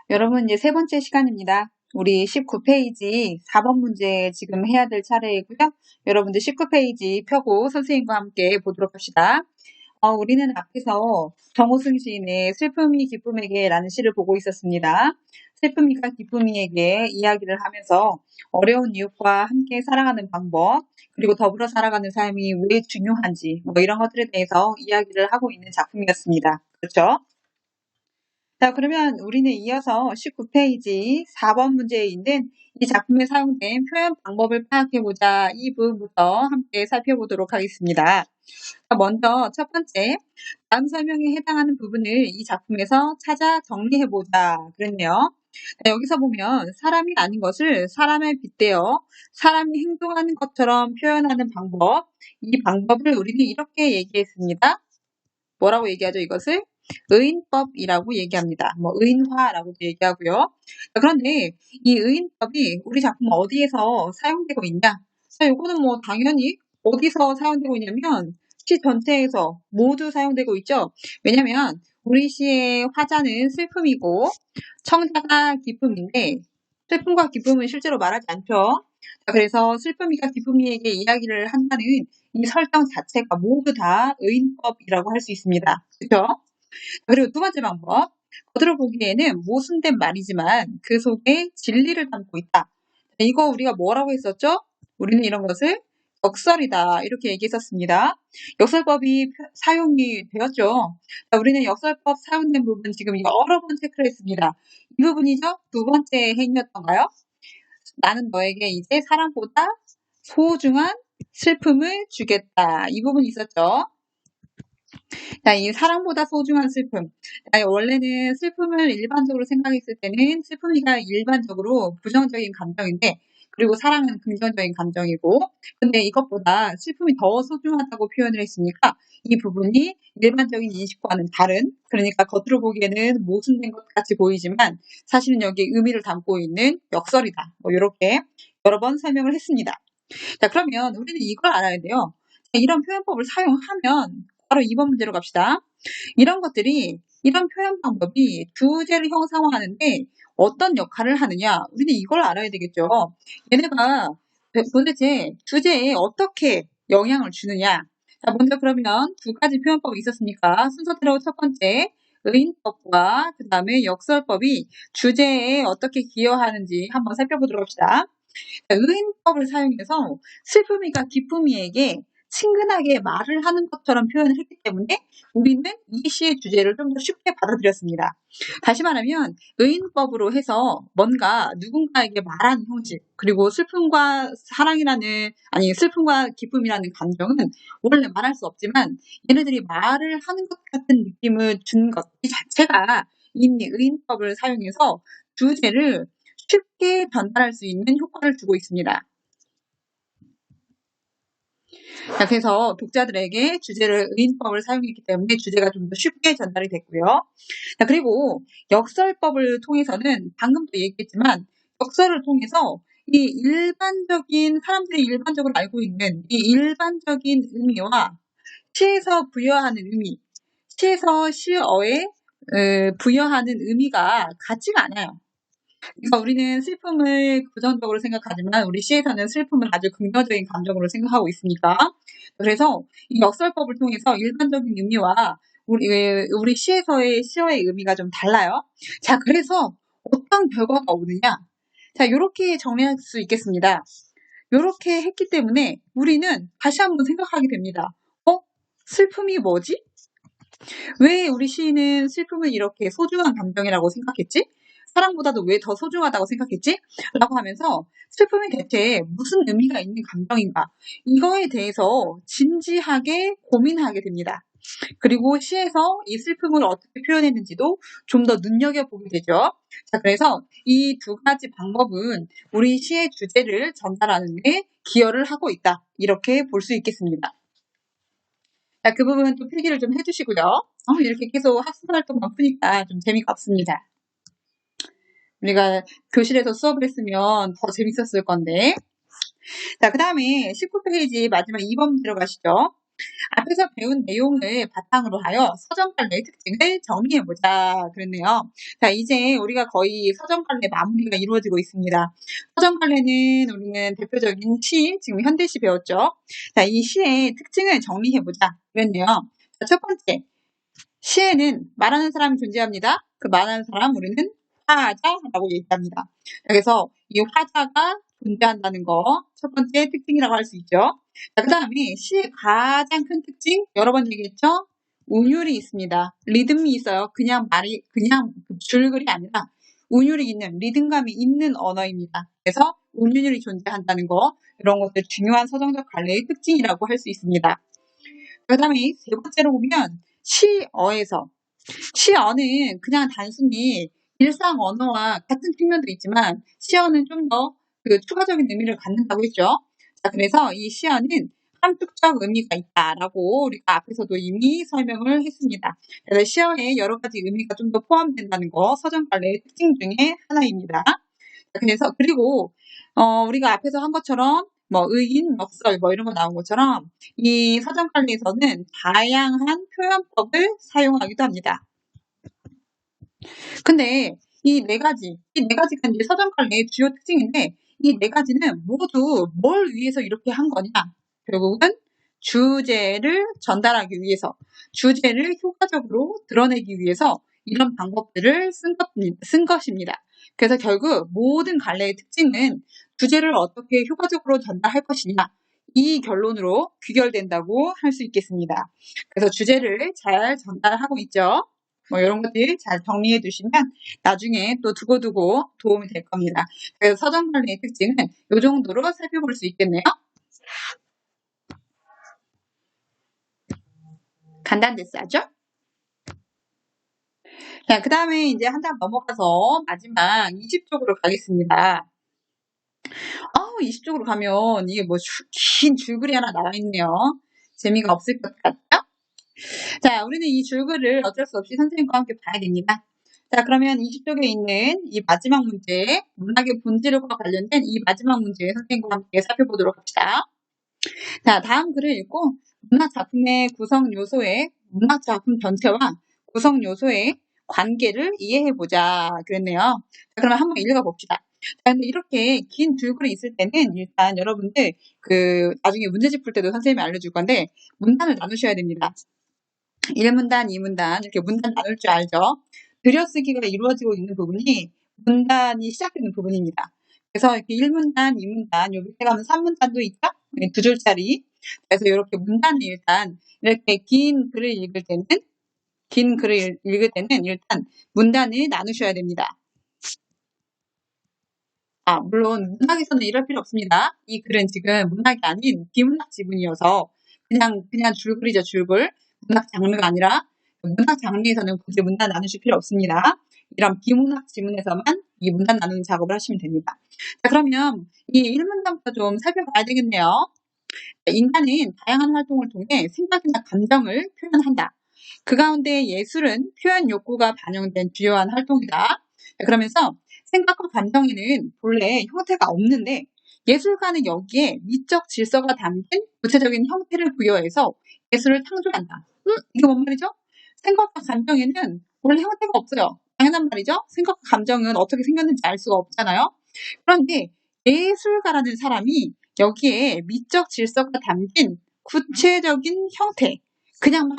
여러분, 이제 세 번째 시간입니다. 우리 19페이지 4번 문제 지금 해야 될 차례이고요. 여러분들 19페이지 펴고 선생님과 함께 보도록 합시다. 우리는 앞에서 정호승 시인의 슬픔이 기쁨에게 라는 시를 보고 있었습니다. 슬픔이가 기쁨이에게 이야기를 하면서 어려운 이웃과 함께 살아가는 방법, 그리고 더불어 살아가는 삶이 왜 중요한지, 이런 것들에 대해서 이야기를 하고 있는 작품이었습니다. 그렇죠? 자, 그러면 우리는 이어서 19페이지 4번 문제에 있는 이 작품에 사용된 표현 방법을 파악해보자. 이 부분부터 함께 살펴보도록 하겠습니다. 자, 먼저 첫 번째, 다음 설명에 해당하는 부분을 이 작품에서 찾아 정리해보자. 그랬네요. 자, 여기서 보면 사람이 아닌 것을 사람에 빗대어 사람이 행동하는 것처럼 표현하는 방법, 이 방법을 우리는 이렇게 얘기했습니다. 뭐라고 얘기하죠, 이것을? 의인법이라고 얘기합니다. 의인화라고도 얘기하고요. 그런데 이 의인법이 우리 작품 어디에서 사용되고 있냐? 자, 요거는 당연히 어디서 사용되고 있냐면 시 전체에서 모두 사용되고 있죠. 왜냐면 우리 시의 화자는 슬픔이고 청자가 기쁨인데 슬픔과 기쁨은 실제로 말하지 않죠. 자, 그래서 슬픔이가 기쁨이에게 이야기를 한다는 이 설정 자체가 모두 다 의인법이라고 할 수 있습니다. 그렇죠? 그리고 두 번째 방법. 겉으로 보기에는 모순된 말이지만 그 속에 진리를 담고 있다. 이거 우리가 뭐라고 했었죠? 우리는 이런 것을 역설이다. 이렇게 얘기했었습니다. 역설법이 사용이 되었죠. 자, 우리는 역설법 사용된 부분 지금 여러 번 체크를 했습니다. 이 부분이죠? 두 번째 행위였던가요? 나는 너에게 이제 사람보다 소중한 슬픔을 주겠다. 이 부분이 있었죠. 자, 이 사랑보다 소중한 슬픔. 자, 원래는 슬픔을 일반적으로 생각했을 때는 슬픔이가 일반적으로 부정적인 감정인데, 그리고 사랑은 긍정적인 감정이고, 근데 이것보다 슬픔이 더 소중하다고 표현을 했으니까 이 부분이 일반적인 인식과는 다른, 그러니까 겉으로 보기에는 모순된 것 같이 보이지만 사실은 여기 의미를 담고 있는 역설이다. 이렇게 여러 번 설명을 했습니다. 자, 그러면 우리는 이걸 알아야 돼요. 이런 표현법을 사용하면 바로 2번 문제로 갑시다. 이런 표현 방법이 주제를 형상화하는데 어떤 역할을 하느냐? 우리는 이걸 알아야 되겠죠. 얘네가 도대체 주제에 어떻게 영향을 주느냐? 자, 먼저 그러면 두 가지 표현법이 있었으니까 순서대로 첫 번째 의인법과 그 다음에 역설법이 주제에 어떻게 기여하는지 한번 살펴보도록 합시다. 의인법을 사용해서 슬픔이가 기쁨이에게 친근하게 말을 하는 것처럼 표현을 했기 때문에 우리는 이 시의 주제를 좀 더 쉽게 받아들였습니다. 다시 말하면 의인법으로 해서 뭔가 누군가에게 말하는 형식, 그리고 슬픔과 기쁨이라는 감정은 원래 말할 수 없지만 얘네들이 말을 하는 것 같은 느낌을 준 것 이 자체가 이미 의인법을 사용해서 주제를 쉽게 전달할 수 있는 효과를 주고 있습니다. 자, 그래서 독자들에게 주제를 의인법을 사용했기 때문에 주제가 좀 더 쉽게 전달이 됐고요. 자, 그리고 역설법을 통해서는 방금도 얘기했지만 역설을 통해서 사람들이 일반적으로 알고 있는 이 일반적인 의미와 시에서 부여하는 의미, 시에서 시어에 부여하는 의미가 같지가 않아요. 그러니까 우리는 슬픔을 부정적으로 생각하지만 우리 시에서는 슬픔을 아주 긍정적인 감정으로 생각하고 있으니까 그래서 이 역설법을 통해서 일반적인 의미와 우리 시어의 의미가 좀 달라요. 자, 그래서 어떤 결과가 오느냐? 자, 이렇게 정리할 수 있겠습니다. 이렇게 했기 때문에 우리는 다시 한번 생각하게 됩니다. 슬픔이 뭐지? 왜 우리 시인은 슬픔을 이렇게 소중한 감정이라고 생각했지? 사랑보다도 왜 더 소중하다고 생각했지? 라고 하면서 슬픔이 대체 무슨 의미가 있는 감정인가? 이거에 대해서 진지하게 고민하게 됩니다. 그리고 시에서 이 슬픔을 어떻게 표현했는지도 좀 더 눈여겨보게 되죠. 자, 그래서 이 두 가지 방법은 우리 시의 주제를 전달하는 데 기여를 하고 있다. 이렇게 볼 수 있겠습니다. 자, 그 부분 좀 필기를 좀 해주시고요. 이렇게 계속 학습 활동만 푸니까 좀 재미가 없습니다. 우리가 교실에서 수업을 했으면 더 재밌었을 건데. 자, 그 다음에 19페이지 마지막 2번 들어가시죠. 앞에서 배운 내용을 바탕으로 하여 서정갈래의 특징을 정리해보자 그랬네요. 자, 이제 우리가 거의 서정갈래 마무리가 이루어지고 있습니다. 서정갈래는 우리는 대표적인 시, 지금 현대시 배웠죠. 자, 이 시의 특징을 정리해보자 그랬네요. 자, 첫 번째, 시에는 말하는 사람이 존재합니다. 그 말하는 사람 우리는 화자라고 얘기합니다. 그래서 이 화자가 존재한다는 거 첫 번째 특징이라고 할 수 있죠. 자, 그 다음에 시의 가장 큰 특징 여러 번 얘기했죠. 운율이 있습니다. 리듬이 있어요. 그냥 줄글이 아니라 운율이 있는 리듬감이 있는 언어입니다. 그래서 운율이 존재한다는 거 이런 것들 중요한 서정적 갈래의 특징이라고 할 수 있습니다. 그 다음에 세 번째로 보면 시어는 그냥 단순히 일상 언어와 같은 측면도 있지만 시어는 좀 더 그 추가적인 의미를 갖는다고 했죠. 자, 그래서 이 시어는 함축적 의미가 있다라고 우리가 앞에서도 이미 설명을 했습니다. 그래서 시어에 여러 가지 의미가 좀 더 포함된다는 거 서정갈래의 특징 중에 하나입니다. 그래서 그리고 우리가 앞에서 한 것처럼 뭐 의인, 역설 뭐 이런 거 나온 것처럼 이 서정갈래에서는 다양한 표현법을 사용하기도 합니다. 근데 이 네 가지가 이제 서정갈래의 주요 특징인데 이 네 가지는 모두 뭘 위해서 이렇게 한 거냐? 결국은 주제를 전달하기 위해서, 주제를 효과적으로 드러내기 위해서 이런 방법들을 쓴 것입니다. 그래서 결국 모든 갈래의 특징은 주제를 어떻게 효과적으로 전달할 것이냐 이 결론으로 귀결된다고 할 수 있겠습니다. 그래서 주제를 잘 전달하고 있죠. 뭐 이런 것들 잘 정리해 두시면 나중에 또 두고두고 도움이 될 겁니다. 그래서 서정갈래의 특징은 이 정도로 살펴볼 수 있겠네요. 간단됐어요? 자, 그 다음에 이제 한 장 넘어가서 마지막 20쪽으로 가겠습니다. 20쪽으로 가면 이게 뭐 긴 줄글이 하나 나와 있네요. 재미가 없을 것 같죠? 자, 우리는 이 줄글을 어쩔 수 없이 선생님과 함께 봐야 됩니다. 자, 그러면 20쪽에 있는 이 마지막 문제, 문학의 본질과 관련된 이 마지막 문제 선생님과 함께 살펴보도록 합시다. 자, 다음 글을 읽고 문학 작품의 구성 요소의 문학 작품 전체와 구성 요소의 관계를 이해해보자 그랬네요. 자, 그러면 한번 읽어봅시다. 자, 근데 이렇게 긴 줄글이 있을 때는 일단 여러분들 나중에 문제집 풀 때도 선생님이 알려줄 건데 문단을 나누셔야 됩니다. 1문단, 2문단 이렇게 문단 나눌 줄 알죠? 들여쓰기가 이루어지고 있는 부분이 문단이 시작되는 부분입니다. 그래서 이렇게 1문단, 2문단, 요 밑에 가면 3문단도 있죠? 네, 2줄짜리. 그래서 이렇게 문단을 일단 이렇게 긴 글을 읽을 때는 일단 문단을 나누셔야 됩니다. 물론 문학에서는 이럴 필요 없습니다. 이 글은 지금 문학이 아닌 비문학 지문이어서 그냥 줄글이죠, 줄글. 문학 장르가 아니라 문학 장르에서는 굳이 문단 나누실 필요 없습니다. 이런 비문학 지문에서만 이 문단 나누는 작업을 하시면 됩니다. 자, 그러면 이 1문단부터 좀 살펴봐야 되겠네요. 인간은 다양한 활동을 통해 생각이나 감정을 표현한다. 그 가운데 예술은 표현 욕구가 반영된 주요한 활동이다. 그러면서 생각과 감정에는 본래 형태가 없는데 예술가는 여기에 미적 질서가 담긴 구체적인 형태를 부여해서 예술을 창조한다. 이게 뭔 말이죠? 생각과 감정에는 원래 형태가 없어요. 당연한 말이죠. 생각과 감정은 어떻게 생겼는지 알 수가 없잖아요. 그런데 예술가라는 사람이 여기에 미적 질서가 담긴 구체적인 형태, 그냥 막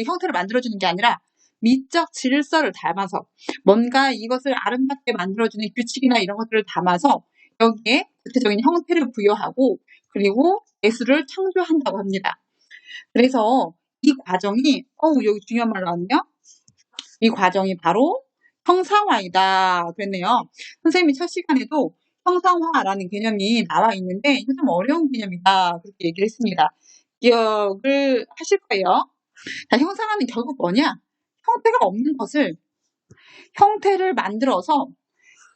형태를 만들어주는 게 아니라 미적 질서를 담아서 뭔가 이것을 아름답게 만들어주는 규칙이나 이런 것들을 담아서 여기에 구체적인 형태를 부여하고 그리고 예술을 창조한다고 합니다. 그래서 이 과정이 여기 중요한 말 나왔네요. 이 과정이 바로 형상화이다 그랬네요. 선생님이 첫 시간에도 형상화라는 개념이 나와 있는데 이게 좀 어려운 개념이다 그렇게 얘기를 했습니다. 기억을 하실 거예요. 자, 형상화는 결국 뭐냐? 형태가 없는 것을 형태를 만들어서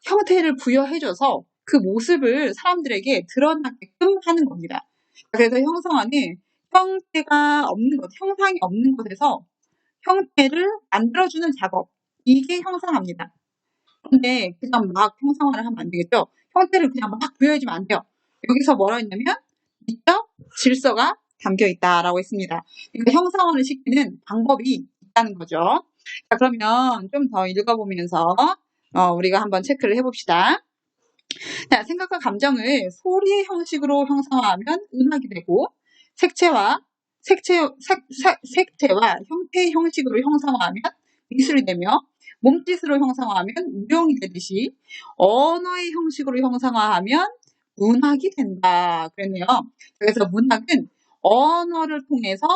형태를 부여해줘서 그 모습을 사람들에게 드러나게끔 하는 겁니다. 그래서 형상화는 형태가 없는 것, 형상이 없는 것에서 형태를 만들어주는 작업. 이게 형상화입니다. 근데 그냥 막 형상화를 하면 안 되겠죠. 형태를 그냥 막 부여해주면 안 돼요. 여기서 뭐라 했냐면 미적 질서가 담겨 있다라고 했습니다. 그러니까 형상화를 시키는 방법이 있다는 거죠. 자, 그러면 좀 더 읽어보면서 우리가 한번 체크를 해봅시다. 자, 생각과 감정을 소리의 형식으로 형상화하면 음악이 되고 색채와 형태의 형식으로 형상화하면 미술이 되며 몸짓으로 형상화하면 무용이 되듯이 언어의 형식으로 형상화하면 문학이 된다. 그랬네요. 그래서 문학은 언어를 통해서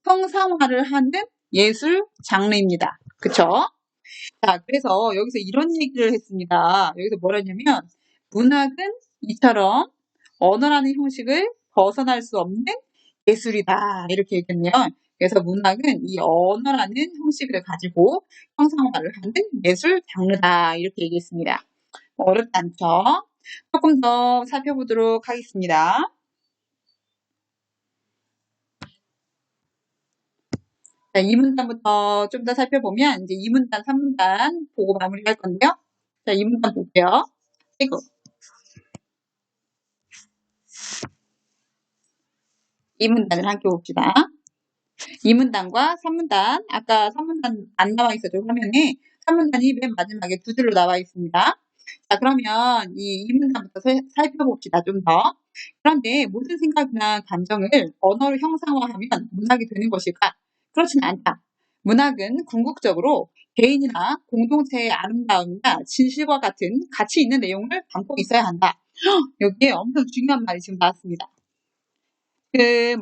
형상화를 하는 예술 장르입니다. 그쵸? 자, 그래서 여기서 이런 얘기를 했습니다. 여기서 뭐라 했냐면, 문학은 이처럼 언어라는 형식을 벗어날 수 없는 예술이다. 이렇게 얘기했네요. 그래서 문학은 이 언어라는 형식을 가지고 형상화를 하는 예술 장르다. 이렇게 얘기했습니다. 어렵지 않죠? 조금 더 살펴보도록 하겠습니다. 자, 2문단부터 좀 더 살펴보면 이제 2문단, 3문단 보고 마무리할 건데요. 자, 2문단 볼게요. 이거 2문단을 함께 봅시다. 2문단과 3문단, 아까 3문단 안 나와 있었죠, 화면에. 3문단이 맨 마지막에 두 줄로 나와 있습니다. 자, 그러면 이 2문단부터 살펴봅시다, 좀 더. 그런데 모든 생각이나 감정을 언어로 형상화하면 문학이 되는 것일까? 그렇지는 않다. 문학은 궁극적으로 개인이나 공동체의 아름다움이나 진실과 같은 가치 있는 내용을 담고 있어야 한다. 여기에 엄청 중요한 말이 지금 나왔습니다.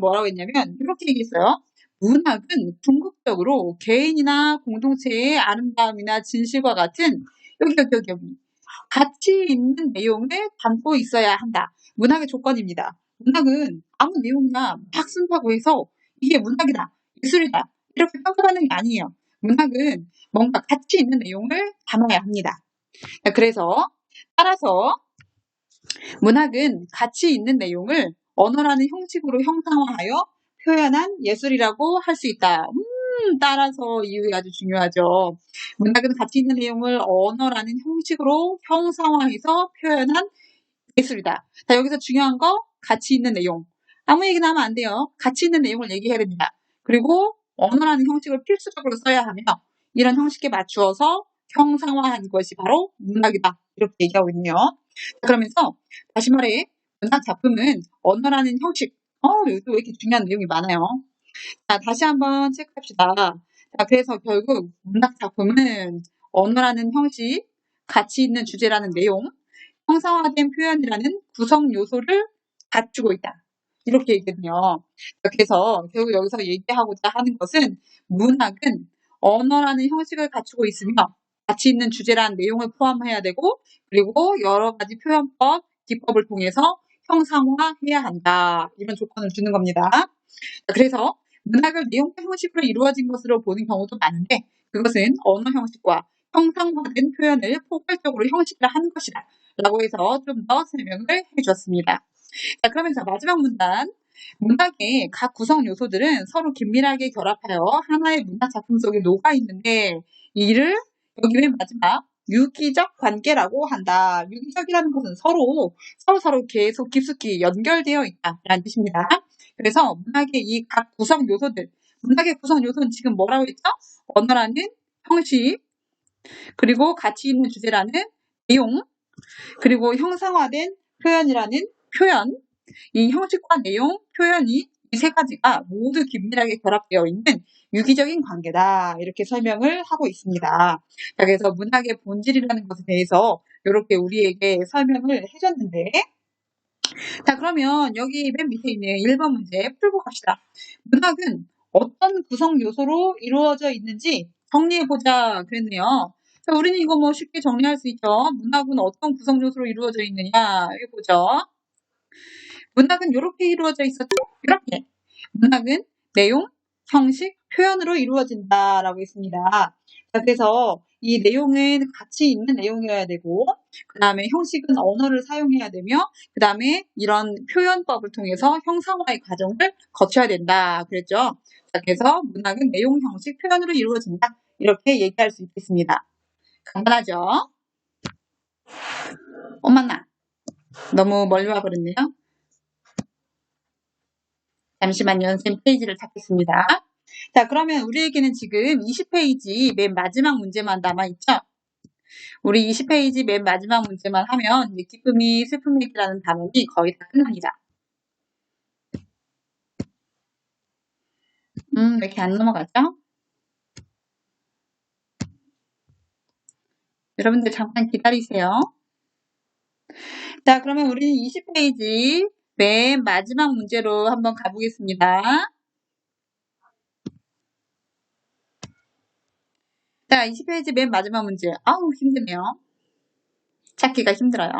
뭐라고 했냐면 이렇게 얘기했어요. 문학은 궁극적으로 개인이나 공동체의 아름다움이나 진실과 같은 여기 가치 있는 내용을 담고 있어야 한다. 문학의 조건입니다. 문학은 아무 내용이나 막 쓴다고 해서 이게 문학이다, 예술이다 이렇게 평가하는 게 아니에요. 문학은 뭔가 가치 있는 내용을 담아야 합니다. 그래서 따라서 문학은 가치 있는 내용을 언어라는 형식으로 형상화하여 표현한 예술이라고 할 수 있다. 따라서 이유가 아주 중요하죠. 문학은 가치 있는 내용을 언어라는 형식으로 형상화해서 표현한 예술이다. 자, 여기서 중요한 거 가치 있는 내용. 아무 얘기나 하면 안 돼요. 가치 있는 내용을 얘기해야 됩니다. 그리고 언어라는 형식을 필수적으로 써야 하며 이런 형식에 맞추어서 형상화한 것이 바로 문학이다. 이렇게 얘기하고 있네요. 그러면서 다시 말해 문학 작품은 언어라는 형식. 여기도 왜 이렇게 중요한 내용이 많아요. 자, 다시 한번 체크합시다. 자, 그래서 결국 문학 작품은 언어라는 형식, 가치 있는 주제라는 내용, 형상화된 표현이라는 구성 요소를 갖추고 있다. 이렇게 얘기했네요. 그래서 결국 여기서 얘기하고자 하는 것은 문학은 언어라는 형식을 갖추고 있으며 가치 있는 주제라는 내용을 포함해야 되고 그리고 여러 가지 표현법, 기법을 통해서 형상화해야 한다. 이런 조건을 주는 겁니다. 그래서 문학을 내용 형식으로 이루어진 것으로 보는 경우도 많은데 그것은 언어 형식과 형상화된 표현을 포괄적으로 형식화한 것이다. 라고 해서 좀 더 설명을 해주었습니다. 자, 그러면서 마지막 문단. 문학의 각 구성 요소들은 서로 긴밀하게 결합하여 하나의 문학 작품 속에 녹아 있는데 이를 여기 맨 마지막 유기적 관계라고 한다. 유기적이라는 것은 서로 계속 깊숙이 연결되어 있다라는 뜻입니다. 그래서 문학의 이 각 구성 요소들, 문학의 구성 요소는 지금 뭐라고 했죠? 언어라는 형식, 그리고 가치 있는 주제라는 내용, 그리고 형상화된 표현이라는 표현, 이 형식과 내용, 표현이 이 세 가지가 모두 긴밀하게 결합되어 있는 유기적인 관계다. 이렇게 설명을 하고 있습니다. 자, 그래서 문학의 본질이라는 것에 대해서 이렇게 우리에게 설명을 해줬는데 자, 그러면 여기 맨 밑에 있는 1번 문제 풀고 갑시다. 문학은 어떤 구성 요소로 이루어져 있는지 정리해보자 그랬네요. 자, 우리는 이거 뭐 쉽게 정리할 수 있죠. 문학은 어떤 구성 요소로 이루어져 있느냐 해보죠. 문학은 이렇게 이루어져 있었죠. 이렇게. 문학은 내용, 형식, 표현으로 이루어진다라고 했습니다. 자, 그래서 이 내용은 가치 있는 내용이어야 되고 그 다음에 형식은 언어를 사용해야 되며 그 다음에 이런 표현법을 통해서 형상화의 과정을 거쳐야 된다 그랬죠. 자, 그래서 문학은 내용, 형식, 표현으로 이루어진다 이렇게 얘기할 수 있겠습니다. 간단하죠? 엄마나 너무 멀리 와버렸네요. 잠시만요. 선생님 페이지를 찾겠습니다. 자, 그러면 우리에게는 지금 20페이지 맨 마지막 문제만 남아있죠? 우리 20페이지 맨 마지막 문제만 하면 이제 기쁨이 슬픔이라는 단원이 거의 다 끝납니다. 왜 이렇게 안 넘어가죠? 여러분들 잠깐 기다리세요. 자, 그러면 우리는 20페이지 맨 마지막 문제로 한번 가보겠습니다. 자, 20페이지 맨 마지막 문제. 아우, 힘드네요. 찾기가 힘들어요.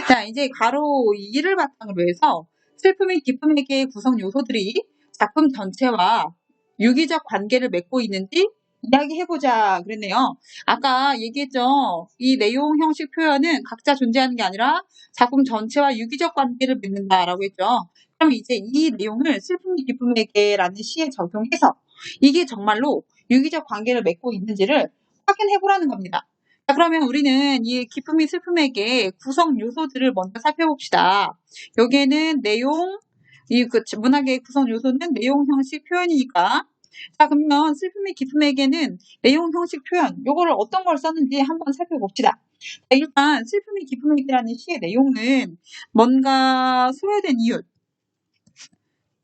자, 이제 가로 2를 바탕으로 해서 슬픔의 기쁨에게 구성 요소들이 작품 전체와 유기적 관계를 맺고 있는지 이야기해보자 그랬네요. 아까 얘기했죠. 이 내용 형식 표현은 각자 존재하는 게 아니라 작품 전체와 유기적 관계를 맺는다라고 했죠. 그럼 이제 이 내용을 슬픔의 기쁨에게라는 시에 적용해서 이게 정말로 유기적 관계를 맺고 있는지를 확인해보라는 겁니다. 자, 그러면 우리는 이 기쁨이 슬픔에게 구성 요소들을 먼저 살펴봅시다. 여기에는 내용, 문학의 구성 요소는 내용 형식 표현이니까. 자, 그러면 슬픔이 기쁨에게는 내용 형식 표현, 요거를 어떤 걸 썼는지 한번 살펴봅시다. 자, 일단 슬픔이 기쁨에게라는 시의 내용은 뭔가 소외된 이웃,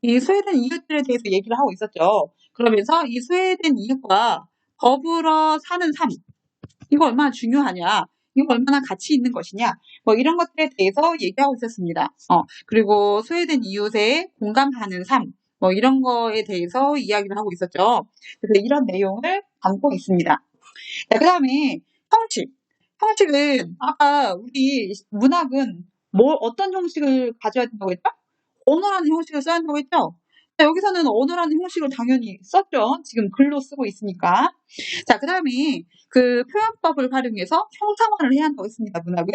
이 소외된 이웃들에 대해서 얘기를 하고 있었죠. 그러면서 이 소외된 이웃과 더불어 사는 삶, 이거 얼마나 중요하냐, 이거 얼마나 가치 있는 것이냐, 뭐 이런 것들에 대해서 얘기하고 있었습니다. 그리고 소외된 이웃에 공감하는 삶, 뭐 이런 거에 대해서 이야기를 하고 있었죠. 그래서 이런 내용을 담고 있습니다. 자, 그 다음에 형식. 형식은 아까 우리 문학은 어떤 형식을 가져야 된다고 했죠? 언어라는 형식을 써야 한다고 했죠? 자, 여기서는 언어라는 형식을 당연히 썼죠. 지금 글로 쓰고 있으니까. 자, 그 다음에 그 표현법을 활용해서 형상화를 해야 한다고 했습니다. 문학은.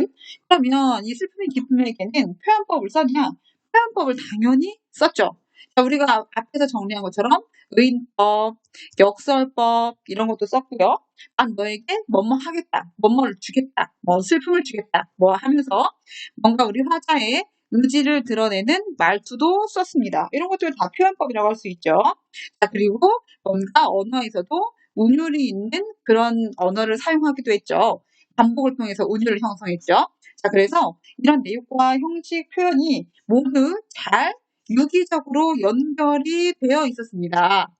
그러면 이 슬픔의 기쁨에게는 표현법을 썼냐? 표현법을 당연히 썼죠. 자, 우리가 앞에서 정리한 것처럼 의인법, 역설법 이런 것도 썼고요. 난 너에게 뭐뭐 하겠다, 뭐뭐를 주겠다, 뭐 슬픔을 주겠다, 뭐 하면서 뭔가 우리 화자의 의지를 드러내는 말투도 썼습니다. 이런 것들 다 표현법이라고 할 수 있죠. 자, 그리고 뭔가 언어에서도 운율이 있는 그런 언어를 사용하기도 했죠. 반복을 통해서 운율을 형성했죠. 자, 그래서 이런 내용과 형식 표현이 모두 잘 유기적으로 연결이 되어 있었습니다.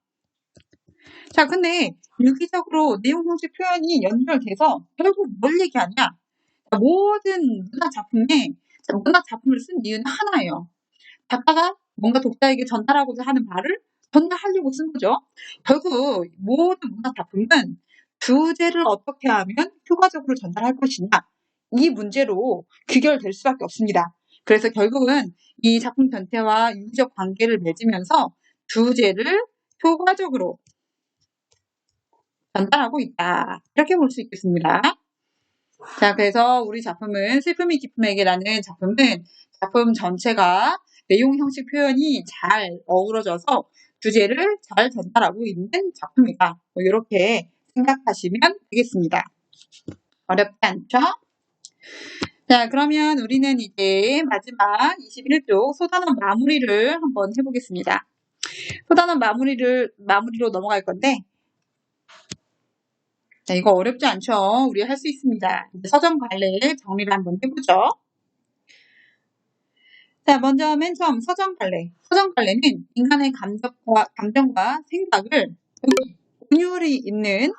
자, 근데 유기적으로 내용 형식 표현이 연결돼서 결국 뭘 얘기하냐? 모든 문학 작품을 쓴 이유는 하나예요. 작가가 뭔가 독자에게 전달하고자 하는 바를 전달하려고 쓴 거죠. 결국 모든 문학 작품은 주제를 어떻게 하면 효과적으로 전달할 것이냐, 이 문제로 귀결될 수밖에 없습니다. 그래서 결국은 이 작품 전체와 유기적 관계를 맺으면서 주제를 효과적으로 전달하고 있다. 이렇게 볼 수 있겠습니다. 자, 그래서 우리 작품은 슬픔이 기쁨에게라는 작품은 작품 전체가 내용 형식 표현이 잘 어우러져서 주제를 잘 전달하고 있는 작품이다. 뭐 이렇게 생각하시면 되겠습니다. 어렵지 않죠? 자, 그러면 우리는 이제 마지막 21쪽 소단원 마무리를 한번 해보겠습니다. 소단원 마무리로 넘어갈 건데, 자, 이거 어렵지 않죠? 우리 할 수 있습니다. 이제 서점 관례 정리를 한번 해보죠. 자, 먼저 맨 처음 서점 관례. 서점 관례는 인간의 감정과 생각을 운율이 있는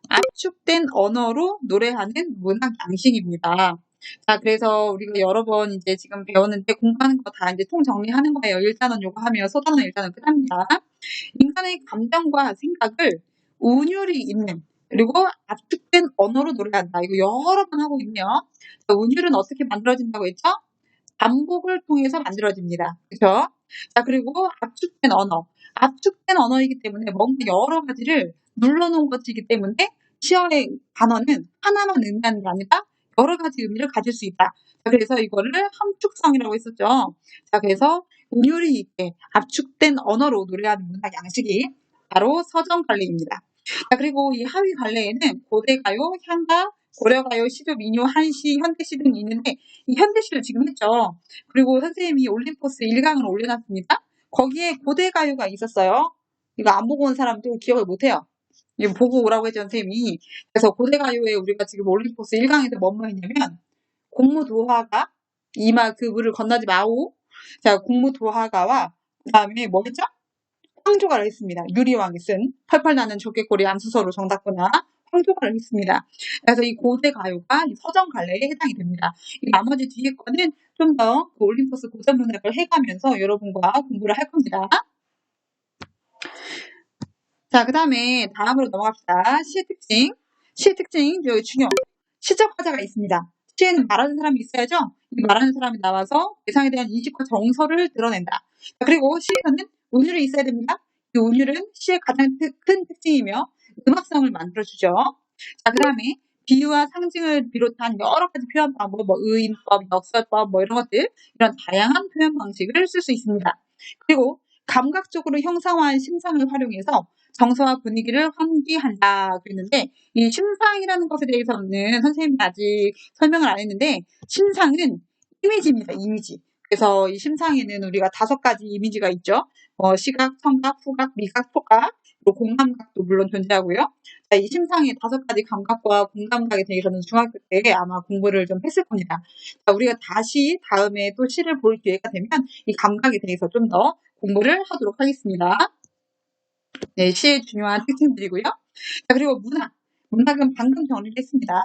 압축된 언어로 노래하는 문학 양식입니다. 자, 그래서 우리가 여러 번 이제 지금 배웠는데 공부하는 거 다 이제 통 정리하는 거예요. 1단원 요거 하면 소단원 1단원 끝납니다. 인간의 감정과 생각을 운율이 있는 그리고 압축된 언어로 노래한다. 이거 여러 번 하고 있네요. 자, 운율은 어떻게 만들어진다고 했죠? 반복을 통해서 만들어집니다. 그렇죠? 자, 그리고 압축된 언어. 압축된 언어이기 때문에 뭔가 여러 가지를 눌러놓은 것이기 때문에 시어의 단어는 하나만 의미하는 게 아니라 여러 가지 의미를 가질 수 있다. 자, 그래서 이거를 함축성이라고 했었죠. 자, 그래서 운율이 있게 압축된 언어로 노래하는 문학 양식이 바로 서정 관례입니다. 자, 그리고 이 하위 관례에는 고대가요, 향가, 고려가요, 시조, 민요, 한시, 현대시 등이 있는데 이 현대시를 지금 했죠. 그리고 선생님이 올림포스 1강을 올려놨습니다. 거기에 고대 가요가 있었어요. 이거 안 보고 온 사람도 기억을 못해요. 이거 보고 오라고 했죠, 선생님이. 그래서 고대 가요에 우리가 지금 올림포스 1강에서 뭐뭐 했냐면 공무도화가 이마 그 물을 건너지 마오. 자, 공무도화가와 그다음에 뭐 했죠? 황조가를 했습니다. 유리왕이 쓴 펄펄 나는 조개꼬리 암수서로 정답거나 황조가를 했습니다. 그래서 이 고대 가요가 이 서정 갈래에 해당이 됩니다. 이 나머지 뒤에 거는 좀 더 그 올림포스 고전 문학을 해가면서 여러분과 공부를 할 겁니다. 자, 그다음에 다음으로 넘어갑시다. 시의 특징. 시의 특징 여기 중요. 시적 화자가 있습니다. 시에는 말하는 사람이 있어야죠. 이 말하는 사람이 나와서 대상에 대한 인식과 정서를 드러낸다. 자, 그리고 시에서는 운율이 있어야 됩니다. 이 운율은 시의 가장 큰 특징이며 음악성을 만들어주죠. 자, 그다음에 비유와 상징을 비롯한 여러 가지 표현 방법, 뭐 의인법, 역설법, 뭐 이런 것들, 이런 다양한 표현 방식을 쓸 수 있습니다. 그리고 감각적으로 형상화한 심상을 활용해서 정서와 분위기를 환기한다 그랬는데 이 심상이라는 것에 대해서는 선생님이 아직 설명을 안 했는데 심상은 이미지입니다. 이미지. 그래서 이 심상에는 우리가 5가지 이미지가 있죠. 시각, 청각, 후각, 미각, 촉각, 그리고 공감각도 물론 존재하고요. 자, 이 심상의 5가지 감각과 공감각에 대해서는 중학교 때 아마 공부를 좀 했을 겁니다. 자, 우리가 다시 다음에 또 시를 볼 기회가 되면 이 감각에 대해서 좀 더 공부를 하도록 하겠습니다. 네, 시의 중요한 특징들이고요. 자, 그리고 문학. 문학은 방금 정리를 했습니다.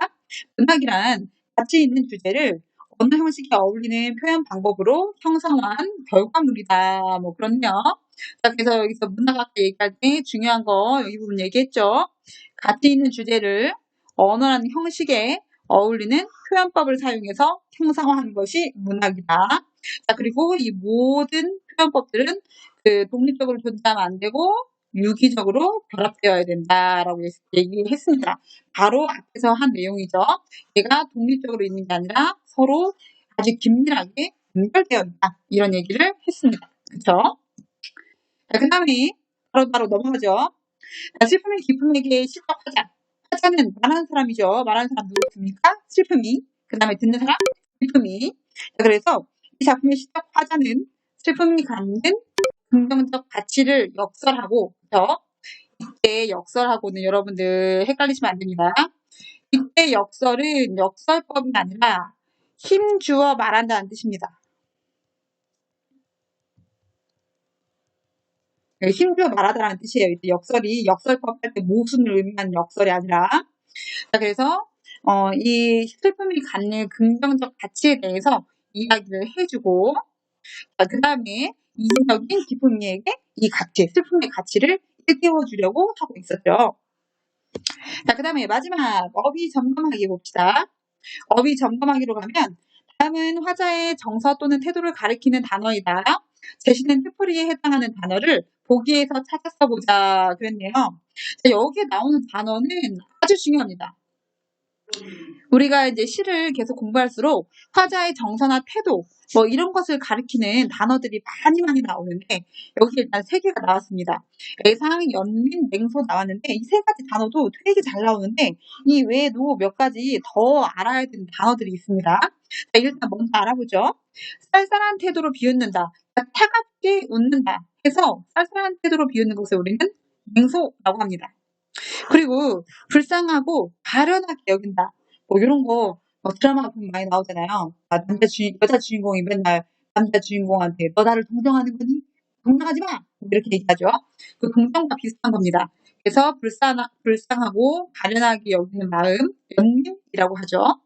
문학이란 가치 있는 주제를 어느 형식에 어울리는 표현 방법으로 형성한 결과물이다. 뭐 그렇네요. 자, 그래서 여기서 문학학과 얘기할 때 중요한 거 여기 부분 얘기했죠. 가치 있는 주제를 언어라는 형식에 어울리는 표현법을 사용해서 형상화한 것이 문학이다. 자, 그리고 이 모든 표현법들은 그 독립적으로 존재하면 안 되고 유기적으로 결합되어야 된다라고 얘기했습니다. 바로 앞에서 한 내용이죠. 얘가 독립적으로 있는 게 아니라 서로 아주 긴밀하게 연결되어 있다. 이런 얘기를 했습니다. 그렇죠? 자, 그 다음에 바로 넘어가죠. 자, 슬픔의 기쁨에게 시적 화자. 화자는 말하는 사람이죠. 말하는 사람 누구입니까? 슬픔이. 그 다음에 듣는 사람? 슬픔이. 자, 그래서 이 작품의 시적 화자는 슬픔이 갖는 긍정적 가치를 역설하고, 그렇죠? 이때 역설하고는 여러분들 헷갈리시면 안 됩니다. 이때 역설은 역설법이 아니라 힘주어 말한다는 뜻입니다. 힘주어 말하다라는 뜻이에요. 이때 역설이 역설법 할 때 모순을 의미하는 역설이 아니라. 자, 그래서 이 슬픔이 갖는 긍정적 가치에 대해서 이야기를 해주고, 그 다음에 이성적인 기쁨이에게 이 가치, 슬픔의 가치를 일깨워주려고 하고 있었죠. 자, 그 다음에 마지막 어휘 점검하기 봅시다. 어휘 점검하기로 가면 다음은 화자의 정서 또는 태도를 가리키는 단어이다. 제시된 뜻풀이에 해당하는 단어를 보기에서 찾아 써보자 그랬네요. 자, 여기에 나오는 단어는 아주 중요합니다. 우리가 이제 시를 계속 공부할수록 화자의 정서나 태도 뭐 이런 것을 가리키는 단어들이 많이 나오는데 여기 일단 3개가 나왔습니다. 애상, 연민, 맹소 나왔는데 이 3가지 단어도 되게 잘 나오는데 이 외에도 몇 가지 더 알아야 되는 단어들이 있습니다. 자, 일단 먼저 알아보죠. 쌀쌀한 태도로 비웃는다. 차갑게 웃는다 해서 쌀쌀한 태도로 비웃는 것을 우리는 맹소라고 합니다. 그리고 불쌍하고 가련하게 여긴다. 뭐 이런 거 드라마 보면 많이 나오잖아요. 여자 주인공이 맨날 남자 주인공한테 너 나를 동정하는 거니? 동정하지 마! 이렇게 얘기하죠. 그 동정과 비슷한 겁니다. 그래서 불쌍하고 가련하게 여기는 마음, 연민이라고 하죠.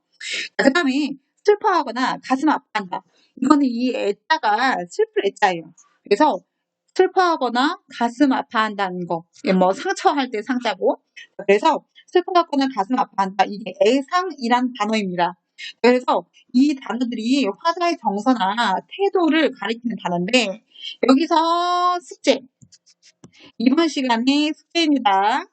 그 다음에 슬퍼하거나 가슴 아파한다. 이거는 이 애자가 슬플 애자예요. 그래서 슬퍼하거나 가슴 아파한다는 거, 뭐 상처할 때 상자고, 그래서 슬퍼하거나 가슴 아파한다. 이게 애상이란 단어입니다. 그래서 이 단어들이 화자의 정서나 태도를 가리키는 단어인데 여기서 숙제. 이번 시간에 숙제입니다.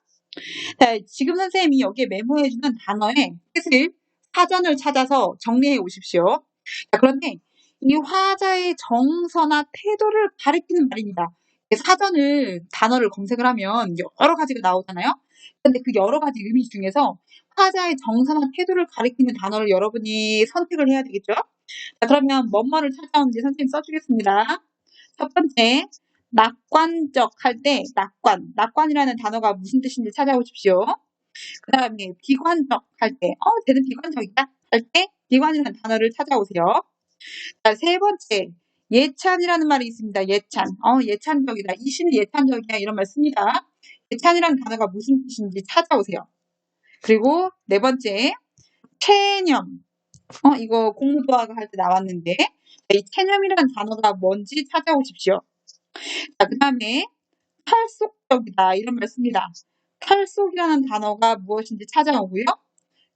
자, 지금 선생님이 여기에 메모해주는 단어의 뜻을 사전을 찾아서 정리해 오십시오. 자, 그런데 이 화자의 정서나 태도를 가리키는 말입니다. 사전을 단어를 검색을 하면 여러 가지가 나오잖아요. 근데 그 여러 가지 의미 중에서 화자의 정서나 태도를 가리키는 단어를 여러분이 선택을 해야 되겠죠. 자, 그러면 뭐뭐를 찾아오는지 선생님 써주겠습니다. 첫 번째, 낙관적 할 때 낙관이라는 단어가 무슨 뜻인지 찾아보십시오. 그 다음에 비관적 할 때, 쟤는 비관적이다 할 때 비관이라는 단어를 찾아오세요. 자, 세 번째, 예찬이라는 말이 있습니다. 예찬. 예찬적이다. 이 시는 예찬적이야. 이런 말 씁니다. 예찬이라는 단어가 무슨 뜻인지 찾아오세요. 그리고 네 번째, 체념. 이거 공부도하고 할 때 나왔는데, 이 체념이라는 단어가 뭔지 찾아오십시오. 자, 그 다음에 탈속적이다. 이런 말 씁니다. 탈속이라는 단어가 무엇인지 찾아오고요.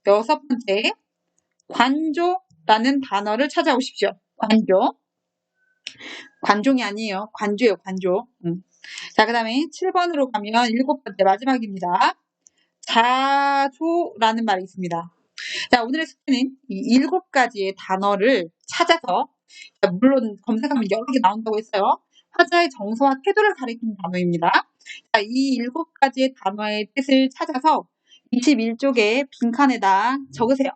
여섯 번째, 관조라는 단어를 찾아오십시오. 관조. 관종이 아니에요. 관조예요. 관조. 자, 그 다음에 7번으로 가면 일곱 번째 마지막입니다. 자조라는 말이 있습니다. 자, 오늘의 숙제는 이 7가지의 단어를 찾아서, 물론 검색하면 여러 개 나온다고 했어요. 화자의 정서와 태도를 가리키는 단어입니다. 자, 이 7가지의 단어의 뜻을 찾아서 21쪽의 빈칸에다 적으세요.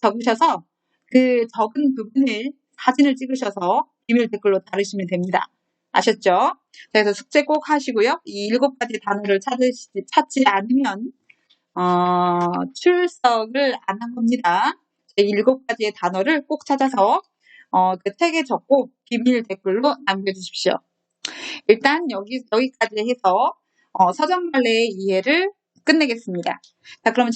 적으셔서 그 적은 부분을 사진을 찍으셔서 비밀 댓글로 달으시면 됩니다. 아셨죠? 그래서 숙제 꼭 하시고요. 이 7가지 단어를 찾지 않으면 출석을 안 한 겁니다. 7가지의 단어를 꼭 찾아서 그 책에 적고 비밀 댓글로 남겨주십시오. 일단 여기까지 해서 서점 발레의 이해를 끝내겠습니다. 자, 그러면